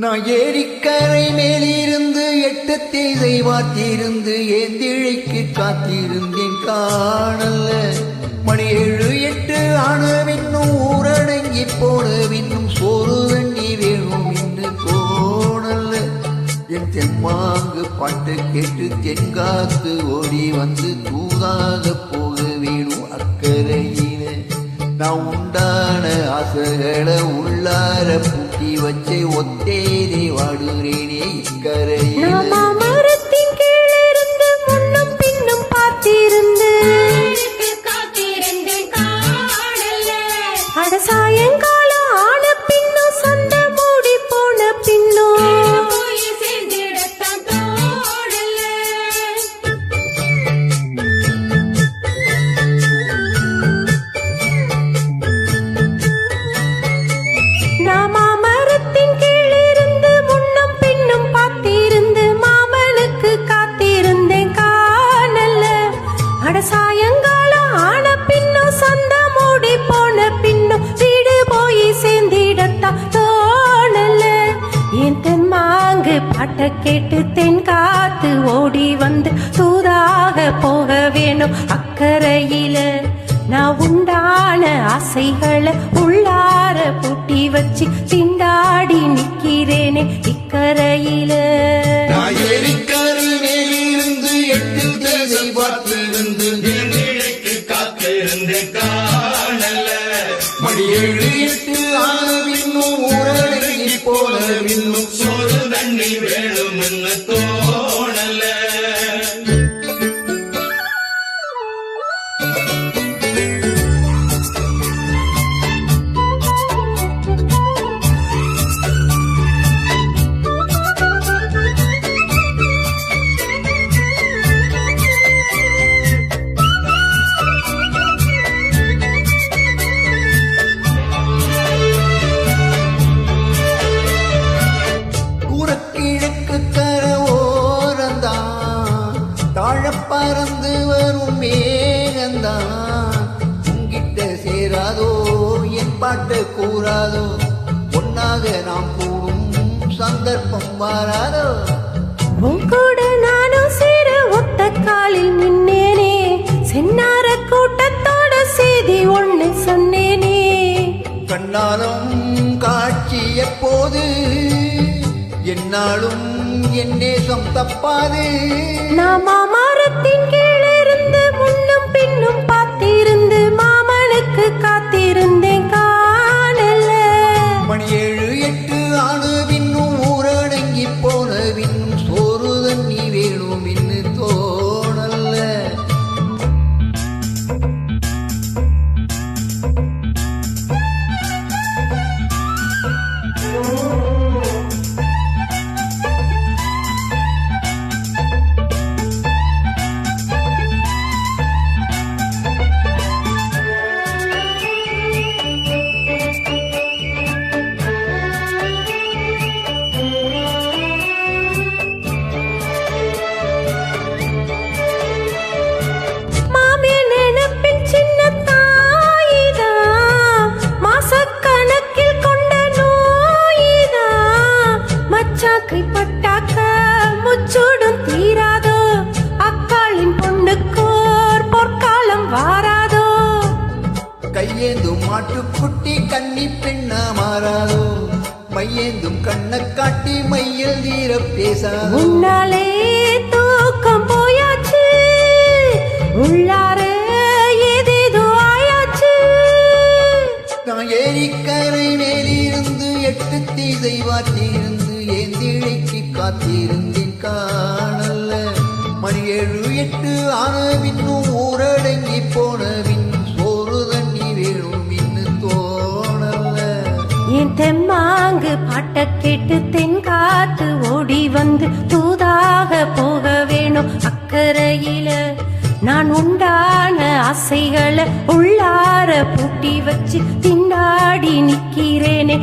நான் ஏரிக்கரை மேலிருந்து 8 திசை வாத்திருந்து ஏந்திழைக்கு காத்திருந்தேன் காணல்ல. மணி 7 8 ஆனவின்னும் ஊரடங்கி போனவின்னும் சோறு தண்ணி வேணும் என்று தோணல்ல. என் தென்மாங்கு பாட்டு கேட்டு தென்காத்து ஓடி வந்து தூதாக போக வேணும் அக்கறையில. நான் உண்டான ஆசைகளை உள்ளார பூட்டி வச்சே ஒத்தேனே வாடுறேனே இக்கரையில. மரத்தின் கீழிருந்து முன்னும் பின்னும் பார்த்திருந்து அட சாயங்காலம் ஆன பின்னும் சண்டை மூடி போன பின்னும் மரத்தின் கீழிருந்து முன்னும் பின்னும் பார்த்திருந்து மாமனுக்கு காத்திருந்தேன் காணல்ல. அட சாயங்காலம் ஆன பின்னும் சண்டை மூடி போன பின்னும் வீடு போய் சேர்ந்திடத்தான் தோணல. என் தென்மாங்கு பாட்ட கேட்டு தென் காத்து ஓடி வந்து தூதாக போக வேணும் அக்கறையில. நான் உண்டான ஆசைகளை உள்ளார பூட்டி வச்சு திண்டாடி நிக்கிறேனே இக்கரையில. நான் ஏரிக்கரை மேலிருந்து 8 திசை வாத்திருந்து ஏந்திழைக்கு காத்திருந்தேன் காணல்ல. மணி 7 8 ஆனவின்னும் ஊரடங்கி போனவின்னும் சோறு தண்ணி வேணும்னு தோணல. கிழக்கு கர ஓரந்தான் தாழ பறந்து வரும் மேகந்தான். உங்கிட்ட சேராதோ என் பாட்டு கூறாதோ ஒன்னாக நாம் கூடும் சந்தர்ப்பம் வாராதோ. உன் கூட நானும் சேர ஒத்த காலில் நின்னேனே சென்னார கூட்டத்தோட செய்தி ஒண்ணு சொன்னேனே. கண்ணாலும் காட்சி எப்போது என்னாலும் என் நேசம் தப்பாது. நான் மரத்தின் கீழிருந்து முன்னும் பின்னும் பார்த்திருந்து மாமனுக்கு காத்திருந்தேன் காணல. மணி 7 8 ஆனவின்னும் ஊரடங்கி போனவின்னும் சோறு தண்ணி வேணும் இன்னு தோணல்ல. பட்டாக்க முச்சூடும் தீராதோ அக்காளின் பொண்ணுக்கோர் பொற்காலம் வாராதோ. கையேந்தும் மாட்டுக்குட்டி கன்னி பெண்ணா மாறாதோ. மையேந்தும் கண்ணை காட்டி மையில் தீர பேசாதோ. உன்னாலே தூக்கம் போயாச்சு உள்ளார ஏதேதோ ஆயாச்சு. நான் ஏரிக்கரை மேலிருந்து 8 திசை வாத்திருந்து ஏந்திழைக்கு காத்திருந்தேன் காணல்ல. மணி 7 8 ஆனவின்னும் ஊரடங்கி போனவின்னும் சோறு தண்ணி வேணும் இன்னு தோணல்ல. என் தெம்மாங்கு பாட்ட கேட்டு தென் காத்து ஓடி வந்து தூதாக போக வேணும் அக்கறையில. நான் உண்டான ஆசைகளை உள்ளார பூட்டி வச்சு திண்டாடி நிக்கிறேனே